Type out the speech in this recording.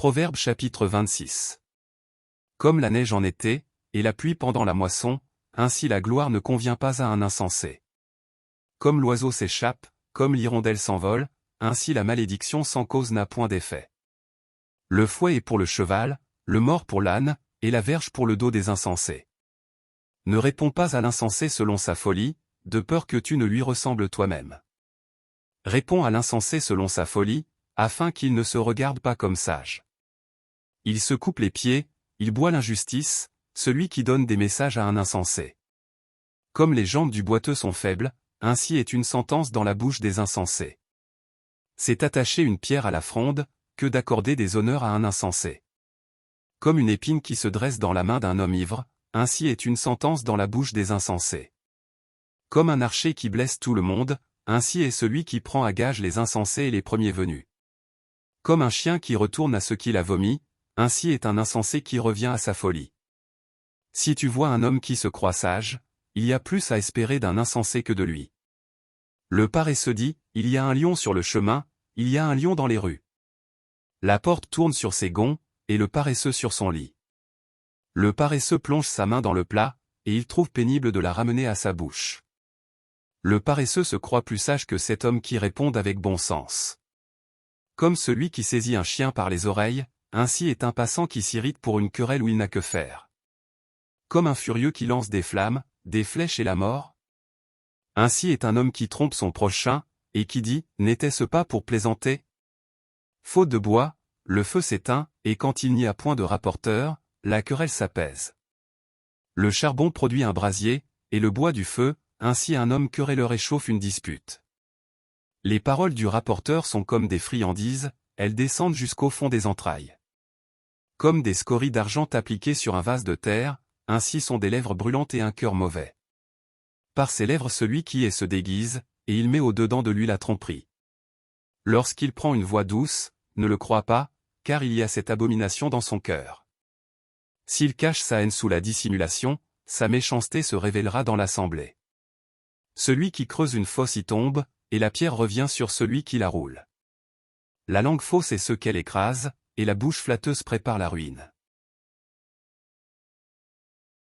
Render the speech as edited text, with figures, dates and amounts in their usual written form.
Proverbe chapitre 26. Comme la neige en été, et la pluie pendant la moisson, ainsi la gloire ne convient pas à un insensé. Comme l'oiseau s'échappe, comme l'hirondelle s'envole, ainsi la malédiction sans cause n'a point d'effet. Le fouet est pour le cheval, le mors pour l'âne, et la verge pour le dos des insensés. Ne réponds pas à l'insensé selon sa folie, de peur que tu ne lui ressembles toi-même. Réponds à l'insensé selon sa folie, afin qu'il ne se regarde pas comme sage. Il se coupe les pieds, il boit l'injustice, celui qui donne des messages à un insensé. Comme les jambes du boiteux sont faibles, ainsi est une sentence dans la bouche des insensés. C'est attacher une pierre à la fronde, que d'accorder des honneurs à un insensé. Comme une épine qui se dresse dans la main d'un homme ivre, ainsi est une sentence dans la bouche des insensés. Comme un archer qui blesse tout le monde, ainsi est celui qui prend à gage les insensés et les premiers venus. Comme un chien qui retourne à ce qu'il a vomi, ainsi est un insensé qui revient à sa folie. Si tu vois un homme qui se croit sage, il y a plus à espérer d'un insensé que de lui. Le paresseux dit, il y a un lion sur le chemin, il y a un lion dans les rues. La porte tourne sur ses gonds, et le paresseux sur son lit. Le paresseux plonge sa main dans le plat, et il trouve pénible de la ramener à sa bouche. Le paresseux se croit plus sage que cet homme qui répond avec bon sens. Comme celui qui saisit un chien par les oreilles, ainsi est un passant qui s'irrite pour une querelle où il n'a que faire. Comme un furieux qui lance des flammes, des flèches et la mort. Ainsi est un homme qui trompe son prochain, et qui dit, n'était-ce pas pour plaisanter? Faute de bois, le feu s'éteint, et quand il n'y a point de rapporteur, la querelle s'apaise. Le charbon produit un brasier, et le bois du feu, ainsi un homme querelleur échauffe une dispute. Les paroles du rapporteur sont comme des friandises, elles descendent jusqu'au fond des entrailles. Comme des scories d'argent appliquées sur un vase de terre, ainsi sont des lèvres brûlantes et un cœur mauvais. Par ses lèvres celui qui est se déguise, et il met au-dedans de lui la tromperie. Lorsqu'il prend une voix douce, ne le crois pas, car il y a cette abomination dans son cœur. S'il cache sa haine sous la dissimulation, sa méchanceté se révélera dans l'assemblée. Celui qui creuse une fosse y tombe, et la pierre revient sur celui qui la roule. La langue fausse est ce qu'elle écrase, et la bouche flatteuse prépare la ruine.